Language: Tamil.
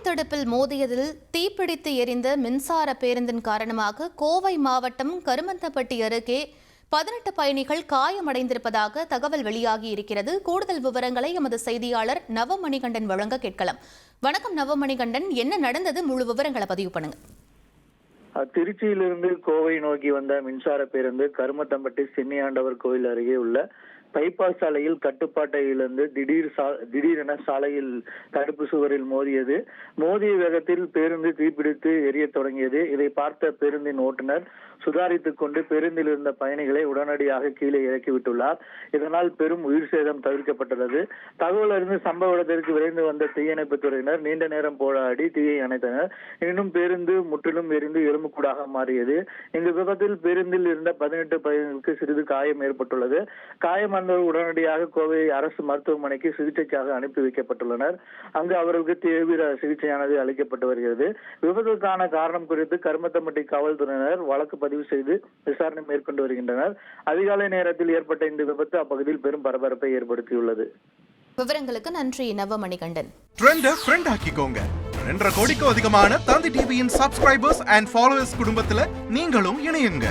தடுப்பில் மோதியதில் தீப்பிடித்து எரிந்த மின்சார பேருந்தின் காரணமாக கோவை மாவட்டம் கருமந்தப்பட்டி அருகே 18 பயணிகள் காயமடைந்திருப்பதாக தகவல் வெளியாகி இருக்கிறது. கூடுதல் விவரங்களை எமது செய்தியாளர் நவமணிகண்டன் வழங்க கேட்கலாம். வணக்கம் நவமணிகண்டன், என்ன நடந்தது? முழு விவரங்களை பதிவு பண்ணுங்க. திருச்சியிலிருந்து கோவை நோக்கி வந்த மின்சார பேருந்து கருமத்தம்பட்டி சென்னியாண்டவர் கோயில் அருகே உள்ள பைபாஸ் சாலையில் கட்டுப்பாட்டை இழந்து திடீரென சாலையில் தடுப்பு சுவரில் மோதியது. மோதிய வேகத்தில் பேருந்து தீப்பிடித்து எரிய தொடங்கியது. இதை பார்த்த பேருந்தின் ஓட்டுநர் சுதாரித்துக் கொண்டு பேருந்தில் இருந்த பயணிகளை உடனடியாக கீழே இறக்கிவிட்டுள்ளார். இதனால் பெரும் உயிர் சேதம் தவிர்க்கப்பட்டுள்ளது. தகவல் அறிந்து சம்பவ இடத்திற்கு விரைந்து வந்த தீயணைப்புத் துறையினர் நீண்ட நேரம் போராடி தீயை அணைத்தனர். இன்னும் பேருந்து முற்றிலும் எரிந்து எலும்புக்கூடாக மாறியது. இந்த விபத்தில் பேருந்தில் இருந்த 18 பயணிகளுக்கு சிறிது காயம் ஏற்பட்டுள்ளது. காயமடைந்தவர்கள் உடனடியாக கோவை அரசு மருத்துவமனைக்கு சிகிச்சைக்காக அனுப்பி வைக்கப்பட்டுள்ளனர். அங்கு அவர்களுக்கு தீவிர சிகிச்சையானது அளிக்கப்பட்டு வருகிறது. விபத்துக்கான காரணம் குறித்து கருமத்தம்பட்டி காவல்துறையினர் வழக்கு பதிவு செய்து விசாரணை மேற்கொண்டு வருகின்றனர். அதிகாலை நேரத்தில் ஏற்பட்ட இந்த விபத்து அப்பகுதியில் பெரும் பரபரப்பை ஏற்படுத்தியுள்ளது. விவரங்களுக்கு நன்றி நவமணிகண்டன். ஃப்ரெண்ட் ஆக்கிக்கோங்க. 2.5 கோடிக்கும் அதிகமான தந்தி டிவியின் சப்ஸ்கிரைபர்ஸ் அண்ட் ஃபாலோவர்ஸ் குடும்பத்துல நீங்களும் இணையுங்க.